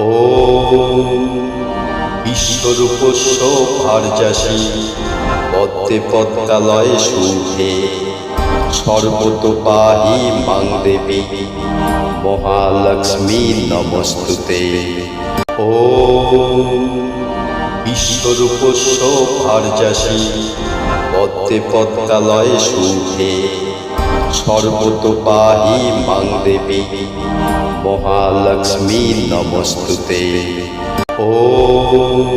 ওম বিশ্বরূপস্য ভার্যাসি পদ্মে পদ্মালয়ে শুভে সর্বতো পাহি মাং দেবী মহালক্ষ্মী নমস্তুতে। ওম বিশ্বরূপস্য ভার্যাসি পদ্মে পদ্মালয়ে শুভে সর্বতো পাহি মাং দেবী মহালক্ষ্মী নমস্তুতে। ওম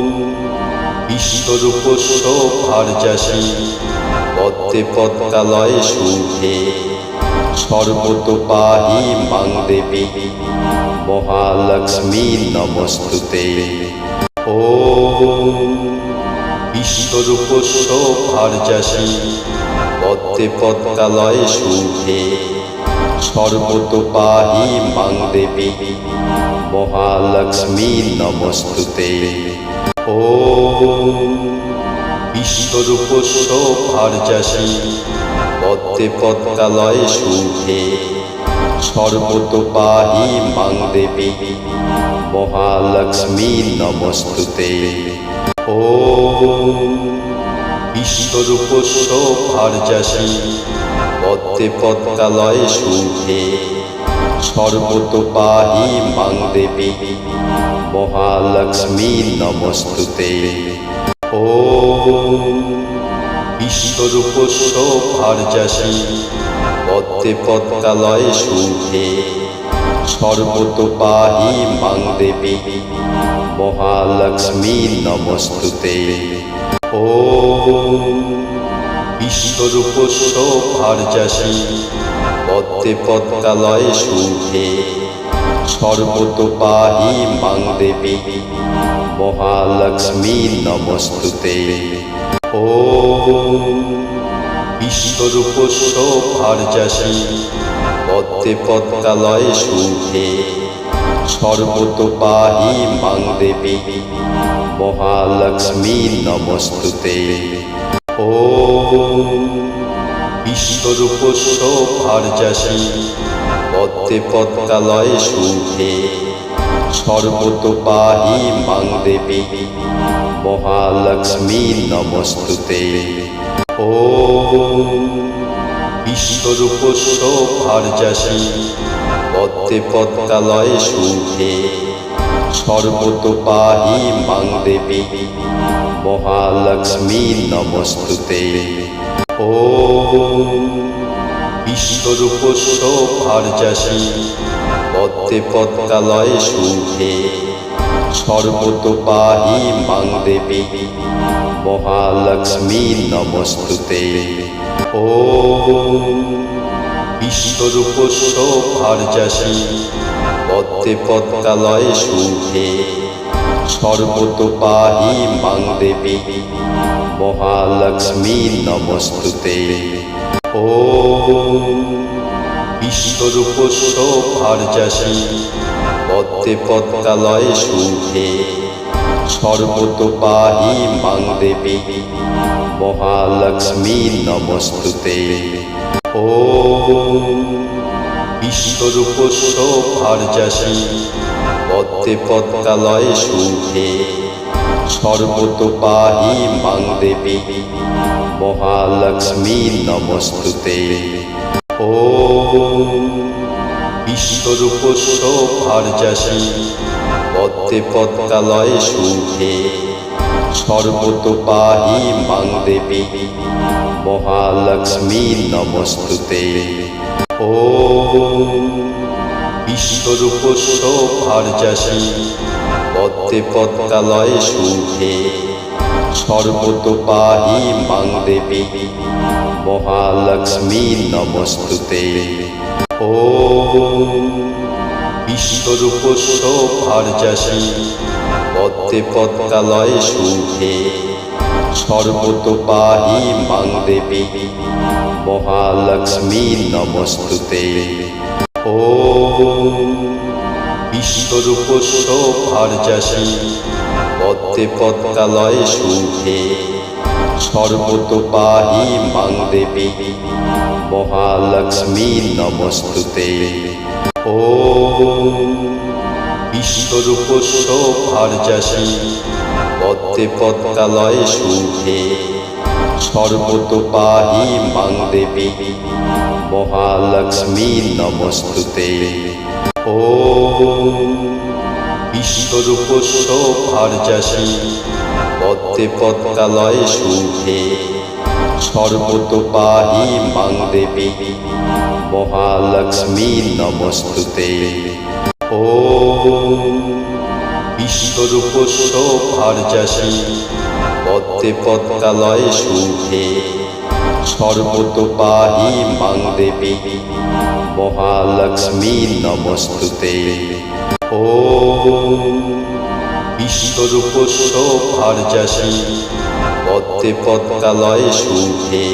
বিশ্বরূপস্য ভার্যাসি পদ্মে পদ্মালয়ে শুভে সর্বতো পাহি মাং দেবী মহালক্ষ্মী নমস্তুতে। ওম বিশ্বরূপস্য ভার্যাসি পদ্মে পদ্মালয়ে শুভে সর্বতো পাহি মাং দেবী মহালক্ষ্মী নমস্তুতে। ওম বিশ্বরূপস্য ভার্যাসি পদ্মে পদ্মালয়ে শুভে সর্বতো পাহি মাং দেবী মহালক্ষ্মী নমস্তুতে। ওম বিশ্বরূপস্য ভার্যাসি পদ্মে পদ্মালয়ে শুভে সর্বতো পাহি মাং দেবী মহালক্ষ্মী নমস্তুতে। ওম বিশ্বরূপস্য ভার্যাসি পদ্মে পদ্মালয়ে শুভে সর্বতো পাহি মাং দেবী মহালক্ষ্মী নমস্তুতে। ওম বিশ্বরূপস্য ভার্যাসি পদ্মে পদ্মালয়ে শুভে সর্বতো পাহি মাং দেবী মহালক্ষ্মী নমস্তুতে। ওম বিশ্বরূপস্য ভার্যাসি পদ্মে পদ্মালয়ে শুভে সর্বতো পাহি মাং দেবী মহালক্ষ্মী নমস্তুতে। ওম বিশ্বরূপস্য ভার্যাসি পদ্মে পদ্মালয়ে শুভে সর্বতো পাহি মাং দেবী মহালক্ষ্মী নমস্তুতে। ওম বিশ্বরূপস্য ভার্যাসি পদ্মে পদ্মালয়ে শুভে সর্বতো পাহি মাং দেবী মহালক্ষ্মী নমস্তুতে। ওম বিশ্বরূপস্য ভার্যাসি পদ্মে পদ্মালয়ে শুভে সর্বতো পাহি মাং দেবী মহালক্ষ্মী নমস্তুতে। ওম বিশ্বরূপস্য ভার্যাসি পদ্মে পদ্মালয়ে শুভে সর্বতো পাহি মাং দেবী মহালক্ষ্মী নমস্তুতে। ওম বিশ্বরূপস্য ভার্যাসি পদ্মে পদ্মালয়ে শুভে সর্বতো পাহি মাং দেবী মহালক্ষ্মী নমস্তুতে। ওম বিশ্বরূপস্য ভার্যাসি পদ্মে পদ্মালয়ে শুভে সর্বতো পাহি মাং দেবী মহালক্ষ্মী নমস্তুতে। ওম বিশ্বরূপস্য ভার্যাসি পদ্মে পদ্মালয়ে শুভে সর্বতো পাহি মাং দেবী মহালক্ষ্মী নমস্তুতে। ওম বিশ্বরূপস্য ভার্যাসি পদ্মে পদ্মালয়ে শুভে সর্বতো পাহি মাং দেবী মহালক্ষ্মী নমস্তুতে। ওম বিশ্বরূপস্য ভার্যাসি পদ্মে পদ্মালয়ে শুভে সর্বতো পাহি মাং দেবী মহালক্ষ্মী নমস্তুতে। ওম বিশ্বরূপস্য ভার্যাসি পদ্মে পদ্মালয়ে শুভে সর্বতো পাহি মাং দেবী মহালক্ষ্মী নমস্তুতে। ওম বিশ্বরূপস্য ভারযাসী পদ্মে পদ্মালয়ে শুভে সর্বতো পাহি মাং দেবী মহালক্ষ্মী নমস্তুতে। ওম বিশ্বরূপস্য ভারযাসী পদ্মে পদ্মালয়ে শুভে সর্বতো পাহি মাং দেবী মহালক্ষ্মী নমস্তুতে। ওম বিশ্বরূপস্য ভারযাসী পদ্মে পদ্মালয়ে শুভে সর্বতো পাহি মাং দেবী মহালক্ষ্মী নমস্তুতে। ওম বিশ্বরূপস্য ভারযাসী পদ্মে পদ্মালয়ে শুভে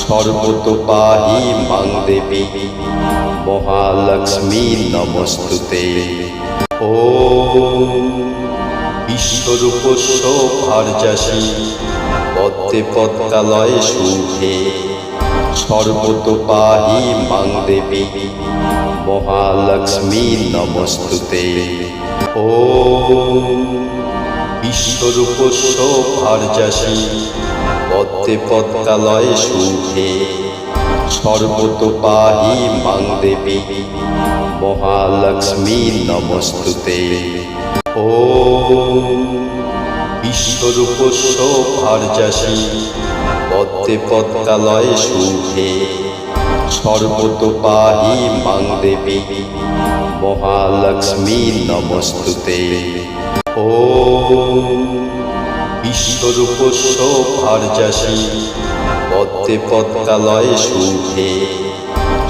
সর্বতো পাহি মাং দেবী মহালক্ষ্মী নমস্তুতে। ওম বিশ্বরূপস্য ভারযাসী পদ্মে পদ্মালয়ে শুভে সর্বতো পাহি মাং দেবী মহালক্ষ্মী নমস্তুতে। ওম বিশ্বরূপস্য ভারযাসী পদ্মে পদ্মালয়ে শুভে সর্বতো পাহি মাং দেবী মহালক্ষ্মী নমস্তুতে। ওম বিশ্বরূপস্য ভারযাসী পদ্মে পদ্মালয়ে শুভে সর্বতো পাহি মাং দেবী মহালক্ষ্মী নমস্তুতে। ওম বিশ্বরূপস্য ভারযাসী পদ্মে পদ্মালয়ে শুভে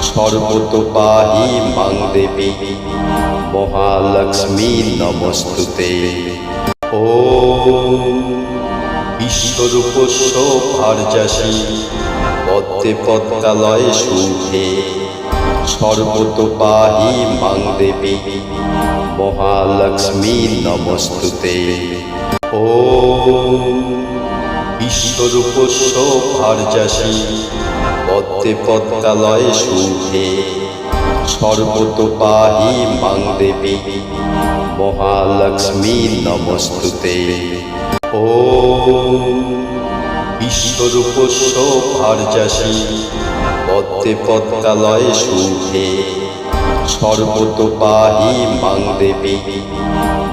সর্বতো পাহি মাং দেবী মহালক্ষ্মী নমস্তুতে। ওম বিশ্বরূপস্য ভারযাসী পদ্মে পদ্মালয়ে শুভে সর্বতো পাহি মাং দেবী মহালক্ষ্মী নমস্তুতে। ওম বিশ্বরূপস্য ভারযাসী পদ্মে পদ্মালয়ে শুভে সর্বতো পাহি মাং দেবী মহালক্ষ্মী নমস্তুতে। ওম বিশ্বরূপস্য ভারযাসী পদ্মে পদ্মালয়ে শুভে সর্বতো পাহি মাং দেবী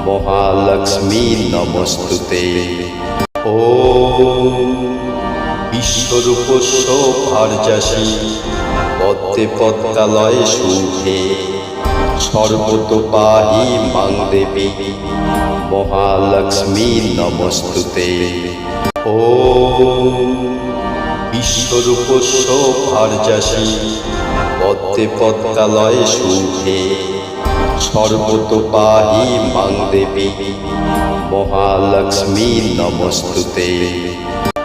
মহালক্ষ্মী নমস্তুতে। ওম বিশ্বরূপস্য ভারযাসী পদ্মে পদ্মালয়ে শুভে সর্বতো পাহি মাং দেবী মহালক্ষ্মী নমস্তুতে। ওম বিশ্বরূপস্য ভারযাসী পদ্মে পদ্মালয়ে শুভে সর্বতো পাহি মাং দেবী মহালক্ষ্মী নমস্তুতে।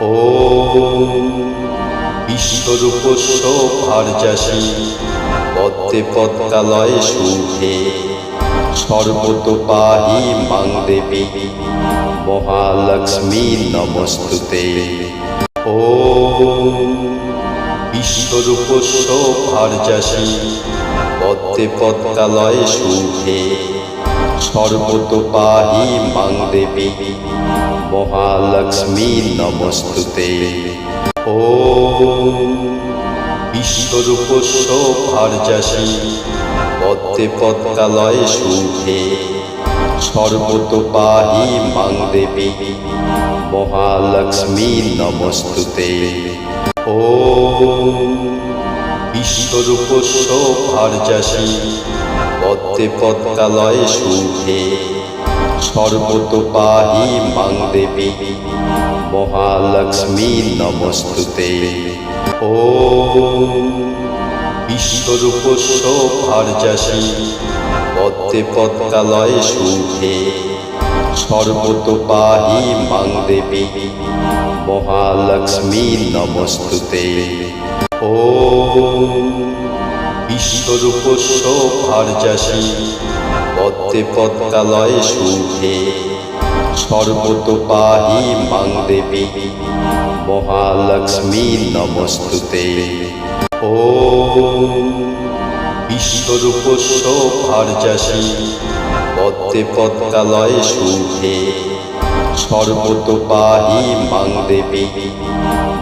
ওম বিশ্বরূপস্য ভারযাসী পদ্মে পদ্মালয়ে শুভে সর্বতো পাহি মাং দেবী মহালক্ষ্মী নমস্তুতে। ওম বিশ্বরূপস্য ভারযাসী পদ্মে পদ্মালয়ে শুভে সর্বতো পাহি মাং দেবী মহালক্ষ্মী নমস্তুতে। ওম বিশ্বরূপস্য ভারযাসী পদ্মে পদ্মালয়ে শুভে সর্বতো পাহি মাং দেবী মহালক্ষ্মী নমস্তুতে। ওম বিশ্বরূপস্য ভারযাসী পদ্মে পদ্মালয়ে শুভে সর্বতো পাহি মাং দেবী মহালক্ষ্মী নমস্তুতে। ওম বিশ্বরূপস্য ভারযাসী পদ্মে পদ্মালয়ে শুভে সর্বতো পাহি মাং দেবী মহালক্ষ্মী নমস্তুতে। ওম বিশ্বরূপস্য ভারযাসী পদ্মে পদ্মালয়ে শুভে সর্বতো পাহি মাং দেবী মহালক্ষ্মী নমস্তুতে। ওম বিশ্বরূপস্য ভারযাসী পদ্মে পদ্মালয়ে শুভে সর্বতো পাহি মাং দেবী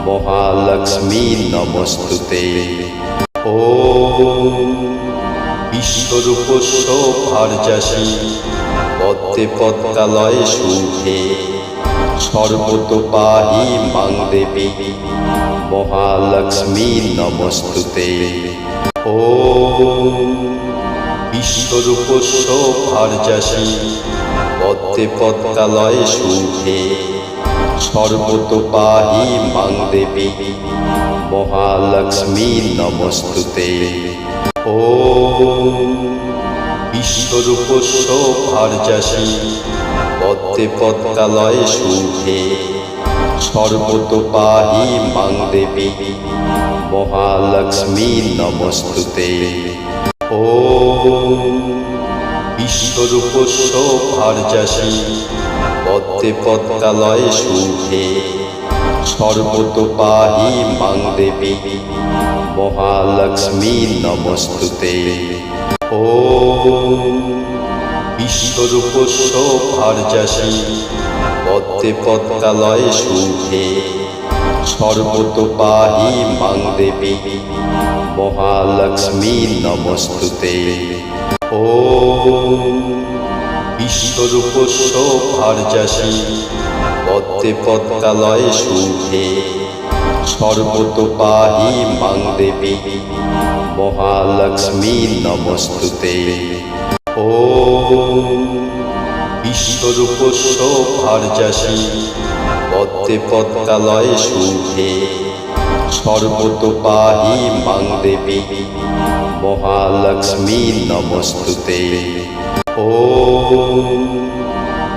মহালক্ষ্মী নমস্তুতে। ওম বিশ্বরূপস্য ভার্যাসি পদ্মে পদ্মালয়ে শুভে সর্বতো পাহি মাং দেবী মহালক্ষ্মী নমস্তুতে। ওম বিশ্বরূপস্য ভার্যাসি পদ্মে পদ্মালয়ে শুভে সর্বতো পাহি মাং দেবী মহালক্ষ্মী নমস্তুতে। ওম বিশ্বরূপস্য ভার্যাসি পদ্মে পদ্মালয়ে শুভে সর্বতো পাহি মাং দেবী মহালক্ষ্মী নমস্তুতে। ওম বিশ্বরূপস্য ভার্যাসি পদ্মে পদ্মালয়ে শুভে সর্বতো পাহি মাং দেবী মহালক্ষ্মী নমস্তুতে। ওম বিশ্বরূপস্য ভার্যাসি পদ্মে পদ্মালয়ে শুভে সর্বতো পাহি মাং দেবী মহালক্ষ্মী নমস্তুতে। ওম বিশ্বরূপস্য ভার্যাসি পদ্মে পদ্মালয়ে শুভে সর্বতো পাহি মাং দেবী মহালক্ষ্মী নমস্তুতে। ওম বিশ্বরূপস্য ভার্যাসি পদ্মে পদ্মালয়ে শুভে সর্বতো পাহি মাং দেবী মহালক্ষ্মী নমস্তুতে। ওম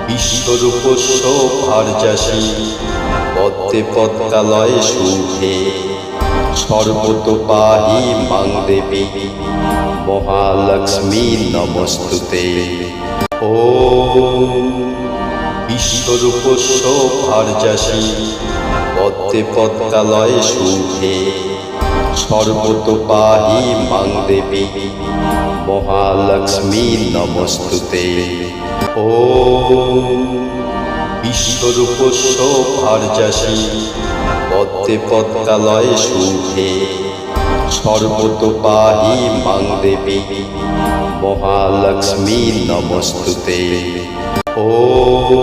বিশ্বরূপস্য ভার্যাসি পদ্মে পদ্মালয়ে শুভে সর্বতো পাহি মাং দেবী মহালক্ষ্মী নমস্তুতে। ওম বিশ্বরূপস্য ভার্যাসি পদ্মে পদ্মালয়ে শুভে সর্বতো পাহি মাং দেবী মহালক্ষ্মী নমস্তুতে। ওম বিশ্বরূপস্য ভার্যাসি পদ্মে পদ্মালয়ে শুভে সর্বতো পাহি মাং দেবী মহালক্ষ্মী নমস্তুতে। ওম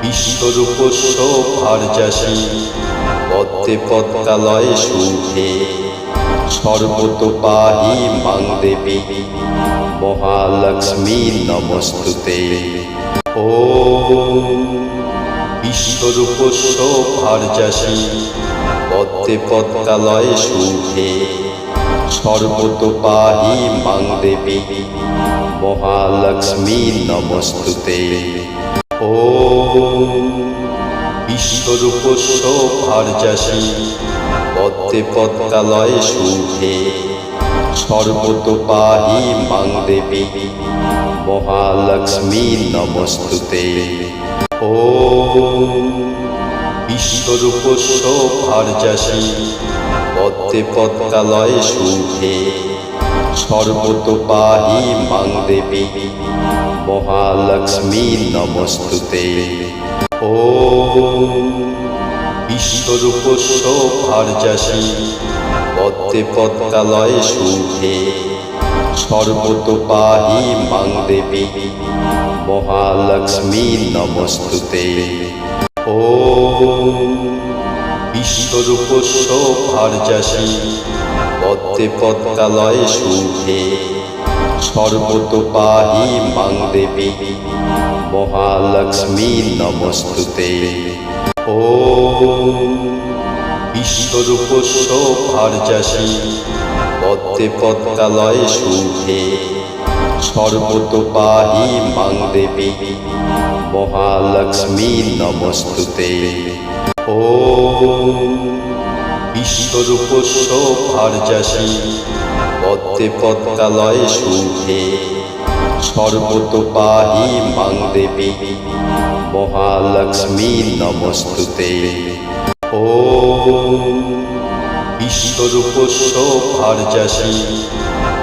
বিশ্বরূপস্য ভার্যাসি পদ্মে পদ্মালয়ে শুভে সর্বতো পাহি মাং দেবী মহালক্ষ্মী নমস্তুতে। ওম বিশ্বরূপস্য ভার্যাসি পদ্মে পদ্মালয়ে শুভে সর্বতো পাহি মাং দেবী মহালক্ষ্মী নমস্তুতে। ওম বিশ্বরূপস্য ভার্যাসি পদ্মে পদ্মালয়ে শুভে সর্বতো পাহি মাং দেবী মহালক্ষ্মী নমস্তুতে। ওম বিশ্বরূপস্য ভার্যাসি পদ্মে পদ্মালয়ে শুভে সর্বতো পাহি মাং দেবী মহালক্ষ্মী নমস্তুতে। ওম বিশ্বরূপস্য ভার্যাসি পদ্মে পদ্মালয়ে শুভে সর্বতো পাহি মাং দেবী মহালক্ষ্মী নমস্তুতে। ওম বিশ্বরূপস্য ভার্যাসি পদ্মে পদ্মালয়ে শুভে সর্বতো পাহি মাং দেবী মহালক্ষ্মী নমস্তুতে। ওম বিশ্বরূপস্য ভার্যাসি পদ্মে পদ্মালয়ে শুভে সর্বতো পাহি মাং দেবী মহালক্ষ্মী নমস্তুতে। ওম বিশ্বরূপস্য ভার্যাসি পদ্মে পদ্মালয়ে শুভে সর্বতো পাহি মাং দেবী মহালক্ষ্মী নমস্তুতে। ওম বিশ্বরূপস্য ভার্যাসি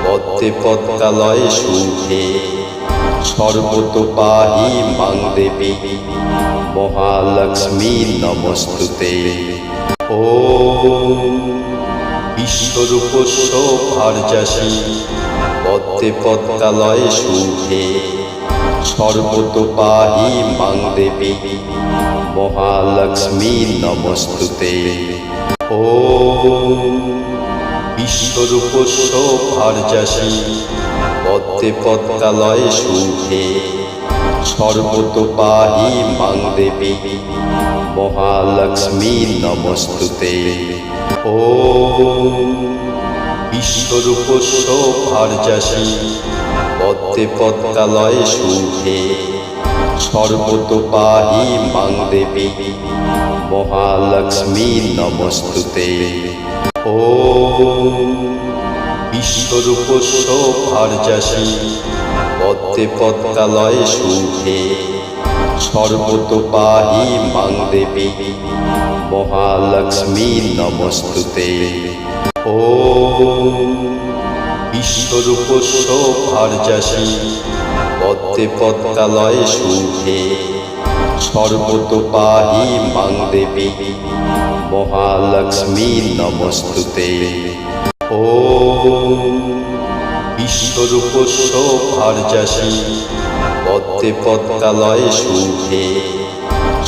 পদ্মে পদ্মালয়ে শুভে সর্বতো পাহি মাং দেবী মহালক্ষ্মী নমস্তুতে। ওম বিশ্বরূপস্য ভার্যাসি পদ্মে পদ্মালয়ে শুভে সর্বতো পাহি মাং দেবী মহালক্ষ্মী নমস্তুতে। ওম বিশ্বরূপস্য ভার্যাসি পদ্মে পদ্মালয়ে শুভে সর্বতো পাহি মাং দেবী মহালক্ষ্মী নমস্তুতে। ওম বিশ্বরূপস্য ভার্যাসি পদ্মে পদ্মালয়ে শুভে সর্বতো পাহি মাং দেবী মহালক্ষ্মী নমস্তুতে। ওম বিশ্বরূপস্য ভার্যাসি পদ্মে পদ্মালয়ে শুভে সর্বতো পাহি মাং দেবী মহালক্ষ্মী নমস্তুতে। ওম বিশ্বরূপস্য ভার্যাসি পদ্মে পদ্মালয়ে শুভে সর্বতো পাহি মাং দেবী মহালক্ষ্মী নমস্তুতে। ওম বিশ্বরূপস্য ভার্যাসি পদ্মে পদ্মালয়ে শুভে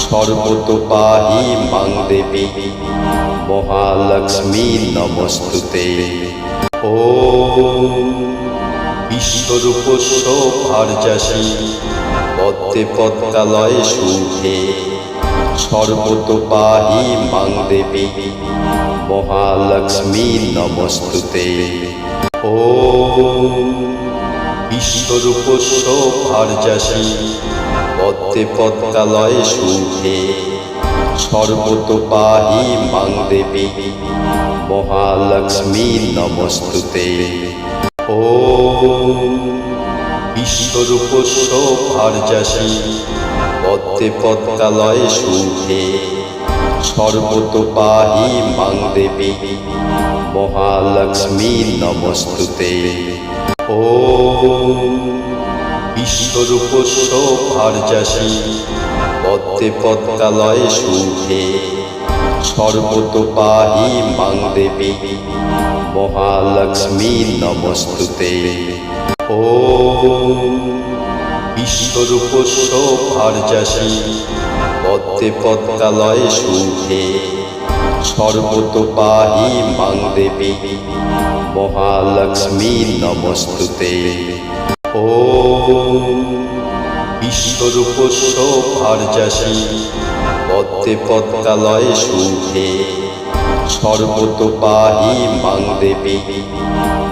সর্বতো পাহি মাং দেবী মহালক্ষ্মী নমস্তুতে। ওম বিশ্বরূপস্য ভার্যাসি পদ্মে পদ্মালয়ে শুভে সর্বতো পাহি মাং দেবী মহালক্ষ্মী নমস্তুতে। ওম বিশ্বরূপস্য ভার্যাসি পদ্মে পদ্মালয়ে শুভে সর্বতো পাহি মাং দেবী মহালক্ষ্মী নমস্তুতে। ওম বিশ্বরূপস্য ভার্যাসি পদ্মে পদ্মালয়ে শুভে সর্বতো পাহি মাং দেবী মহালক্ষ্মী নমস্তুতে। ওম বিশ্বরূপস্য ভার্যাসি পদ্মে পদ্মালয়ে শুভে সর্বতো পাহি মাং দেবী মহালক্ষ্মী নমস্তুতে। ওম বিশ্বরূপস্য ভার্যাসি পদ্মে পদ্মালয়ে শুভে সর্বতো পাহি মাং দেবী মহালক্ষ্মী নমস্তুতে। ওম বিশ্বরূপস্য ভার্যাসি পদ্মে পদ্মালয়ে শুভে সর্বতো পাহি মাং দেবী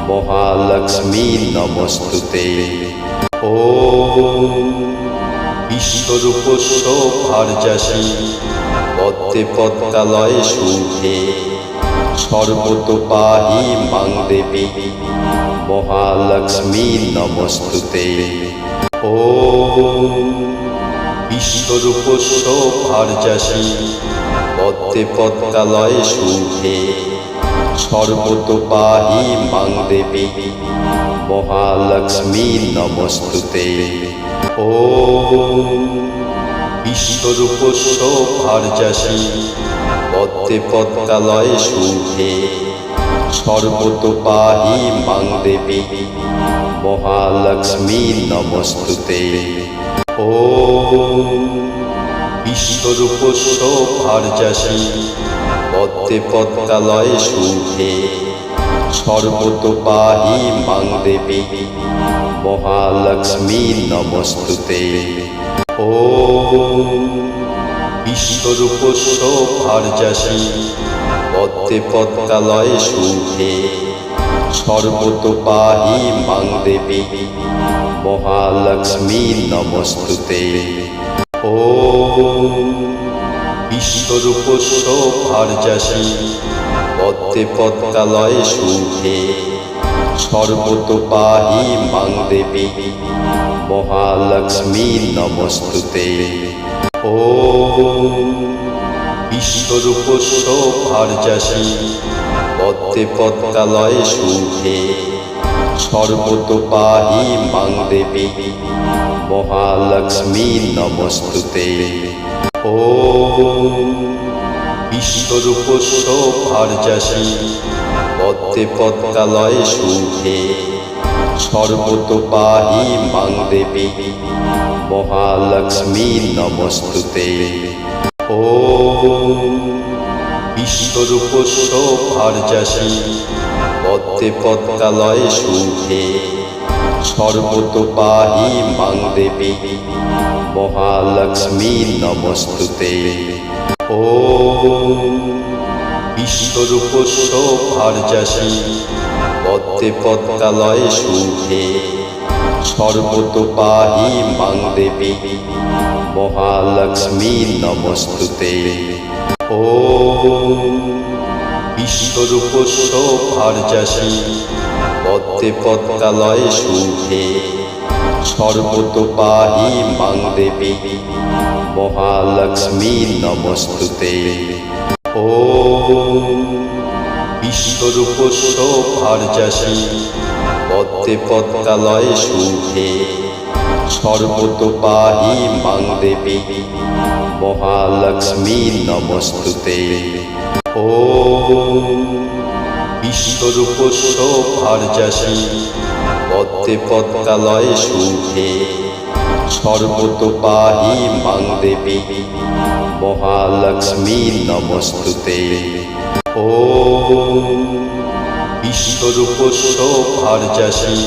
মহালক্ষ্মী নমস্তুতে। ওম বিশ্বরূপস্য ভার্যাসি পদ্মে পদ্মালয়ে শুভে সর্বতো পাহি মাং দেবী মহালক্ষ্মী নমস্তুতে। ওম বিশ্বরূপস্য ভার্যাসি পদ্মে পদ্মালয়ে শুভে সর্বতো পাহি মাং দেবী মহালক্ষ্মী নমস্তুতে। ওম বিশ্বরূপস্য ভার্যাসি পদ্মে পদ্মালয়ে শুভে সর্বতো পাহি মাং দেবী মহালক্ষ্মী নমস্তুতে। ওম বিশ্বরূপস্য ভার্যাসি পদ্মে পদ্মালয়ে শুভে সর্বতো পাহি মাং দেবী মহালক্ষ্মী নমস্তুতে। ওম বিশ্বরূপস্য ভার্যাসি পদ্মে পদ্মালয়ে শুভে সর্বতো পাহি মাং দেবী মহালক্ষ্মী নমস্তুতে। ওম বিশ্বরূপস্য ভার্যাসি পদ্মে পদ্মালয়ে শুভে সর্বতো পাহি মাং দেবী মহালক্ষ্মী নমস্তুতে। ওম বিশ্বরূপস্য ভার্যাসি পদ্মে পদ্মালয়ে শুভে সর্বতো পাহি মাং দেবী মহালক্ষ্মী নমস্তুতে। ওম বিশ্বরূপস্য ভার্যাসি পদ্মে পদ্মালয়ে শুভে সর্বতো পাহি মাং দেবী মহালক্ষ্মী নমস্তুতে। ওম বিশ্বরূপস্য ভার্যাসি পদ্মে পদ্মালয়ে শুভে সর্বতো পাহি মাং দেবী মহালক্ষ্মী নমস্তুতে। ওম বিশ্বরূপস্য ভার্যাসি পদ্মে পদ্মালয়ে শুভে সর্বতো পাহি মাং দেবী মহালক্ষ্মী নমস্তুতে। ওম বিশ্বরূপস্য ভার্যাসি পদ্মে পদ্মালয়ে শুভে সর্বতো পাহি মাং দেবী মহালক্ষ্মী নমস্তুতে। ওম বিশ্বরূপস্য ভার্যাসি পদ্মে পদ্মালয়ে শুভে সর্বতো পাহি মাং দেবী মহালক্ষ্মী নমস্তুতে। ওম বিশ্বরূপস্য ভার্যাসি পদ্মে পদ্মালয়ে শুভে সর্বতো পাহি মাং দেবী মহালক্ষ্মী নমস্তুতে। ওম বিশ্বরূপস্য ভার্যাসি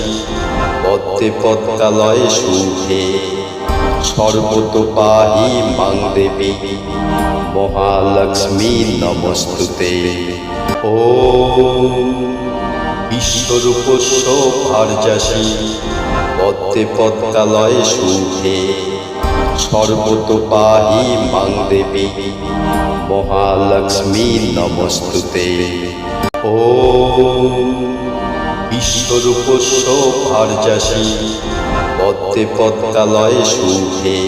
পদ্মে পদ্মালয়ে শুভে সর্বতো পাহি মাং দেবী মহালক্ষ্মী নমস্তুতে। ওম বিশ্বরূপস্য ভার্যাসি পদ্মে পদ্মালয়ে শুভে সর্বতো পাহি মাং দেবী মহালক্ষ্মী নমস্তুতে। ওম বিশ্বরূপস্য ভার্যাসি পদ্মে পদ্মালয়ে শুভে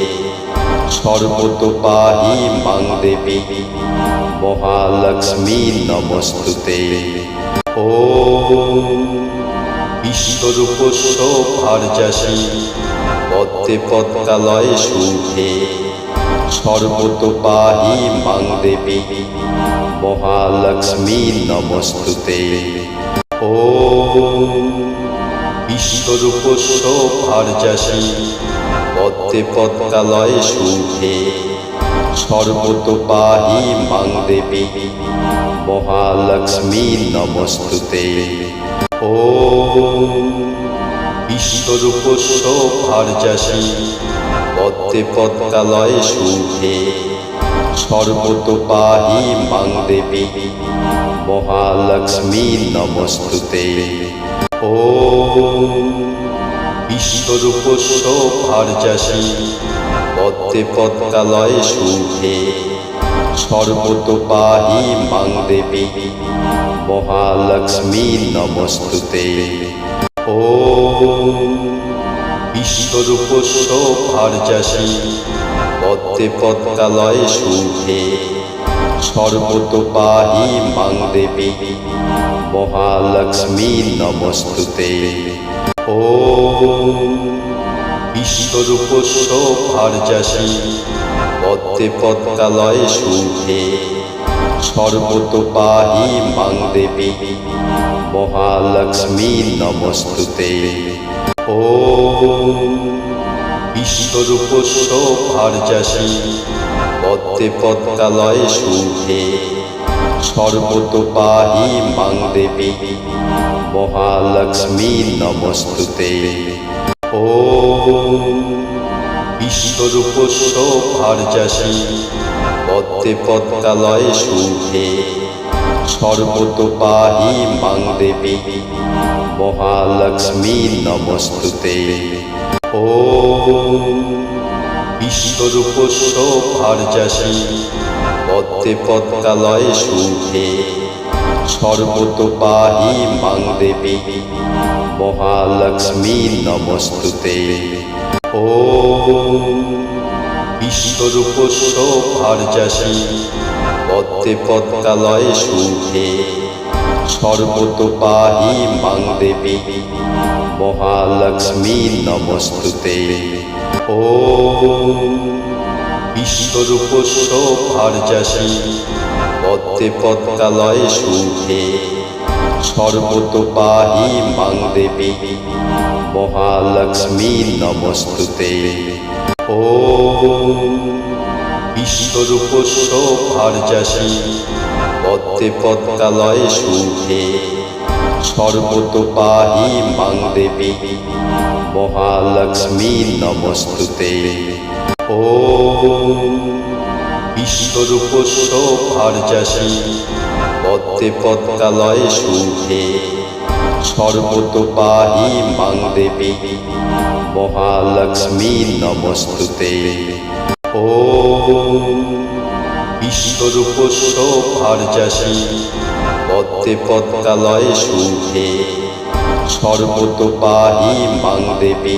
সর্বতো পাহি মাং দেবী মহালক্ষ্মী নমস্তুতে। ওম বিশ্বরূপস্য ভার্যাসি পদ্মে পদ্মালয়ে শুভে সর্বতো পাহি মাং দেবী মহালক্ষ্মী নমস্তুতে। ওম বিশ্বরূপস্য ভার্যাসি পদ্মে পদ্মালয়ে শুভে সর্বতো পাহি মাং দেবী মহালক্ষ্মী নমস্তুতে। ওম বিশ্বরূপস্য ভার্যাসি পদ্মে পদ্মালয়ে শুভে সর্বতো পাহি মাং দেবী মহালক্ষ্মী নমস্তুতে। ওম বিশ্বরূপস্য ভার্যাসি পদ্মে পদ্মালয়ে শুভে সর্বতো পাহি মাং দেবী মহালক্ষ্মী নমস্তুতে। ওম বিশ্বরূপস্য ভার্যাসি পদ্মে পদ্মালয়ে শুভে সর্বতো পাহি মাং দেবী মহালক্ষ্মী নমস্তুতে। ওম বিশ্বরূপস্য ভার্যাসি পদ্মে পদ্মালয়ে শুভে সর্বতো পাহি মাং দেবী মহালক্ষ্মী নমস্তুতে। ওম বিশ্বরূপস্য ভার্যাসি পদ্মে পদ্মালয়ে শুভে সর্বতো পাহি মাং দেবী মহালক্ষ্মী নমস্তুতে। ওম বিশ্বরূপস্য ভার্যাসি পদ্মে পদ্মালয়ে শুভে সর্বতো পাহি মাং দেবী মহালক্ষ্মী নমস্তুতে। ওম বিশ্বরূপস্য ভার্যাসি পদ্মে পদ্মালয়ে শুভে সর্বতো পাহি মাং দেবী মহালক্ষ্মী নমস্তুতে। ওম বিশ্বরূপস্য ভার্যাসি পদ্মে পদ্মালয়ে শুভে সর্বতো পাহি মাং দেবী মহালক্ষ্মী নমস্তুতে। ওম বিশ্বরূপস্য ভার্যাসি পদ্মে পদ্মালয়ে শুভে সর্বতো পাহি মাং দেবী মহালক্ষ্মী নমস্তুতে। ওম বিশ্বরূপস্য ভার্যাসি পদ্মে পদ্মালয়ে শুভে সর্বতো পাহি মাং দেবী মহালক্ষ্মী নমস্তুতে। ওম বিশ্বরূপস্য ভার্যাসি পদ্মে পদ্মালয়ে শুভে সর্বতো পাহি মাং দেবী মহালক্ষ্মী নমস্তুতে। ওম বিশ্বরূপস্য ভার্যাসি পদ্মে পদ্মালয়ে শুভে সর্বতো পাহি মাং দেবী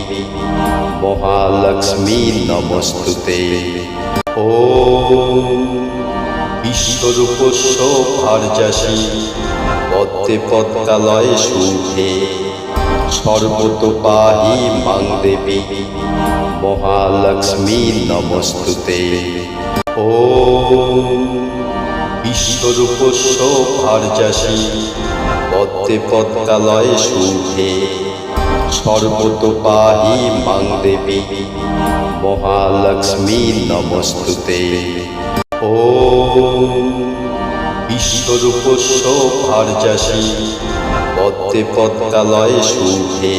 মহালক্ষ্মী নমস্তুতে। ওম বিশ্বরূপস্য ভার্যাসি পদ্মে পদ্মালয়ে শুভে সর্বতো পাহি মাং দেবী মহালক্ষ্মী নমস্তুতে। ওম বিশ্বরূপস্য ভার্যাসি পদ্মে পদ্মালয়ে শুভে সর্বতো পাহি মাং দেবী মহালক্ষ্মী নমস্তুতে। ওম বিশ্বরূপস্য ভার্যাসি পদ্মে পদ্মালয়ে শুভে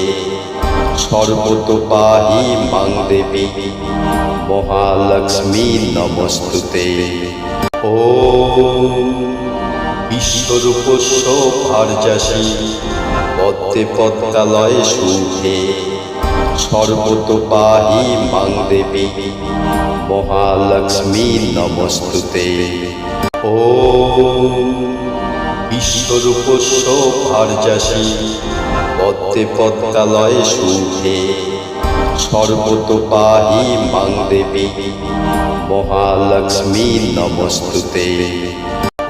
সর্বতো পাহি মাং দেবী মহালক্ষ্মী নমস্তুতে। ওম বিশ্বরূপস্য ভার্যাসি পদ্মে পদ্মালয়ে শুভে সর্বতো পাহি মাং দেবী মহালক্ষ্মী নমস্তুতে। ওম বিশ্বরূপস্য ভার্যাসি পদ্মে পদ্মালয়ে শুভে সর্বতো পাহি মাং দেবী মহালক্ষ্মী নমস্তুতে।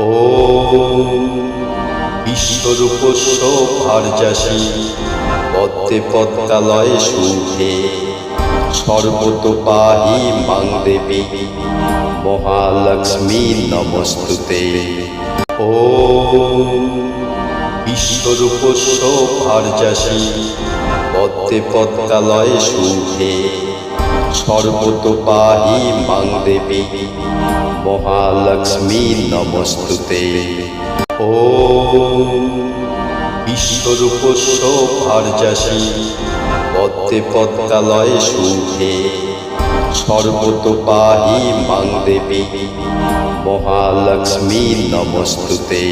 ওম বিশ্বরূপস্য ভার্যাসি পদ্মে পদ্মালয়ে শুভে সর্বতো পাহি মাং দেবী মহালক্ষ্মী নমস্তুতে। ওম বিশ্বরূপস্য ভার্যাসি পদ্মে পদ্মালয়ে শুভে সর্বতো পাহি মাং দেবী মহালক্ষ্মী নমস্তুতে। ওম বিশ্বরূপস্য ভার্যাসি পদ্মে পদ্মালয়ে শুভে সর্বতো পাহি মাং দেবী মহালক্ষ্মী নমস্তুতে।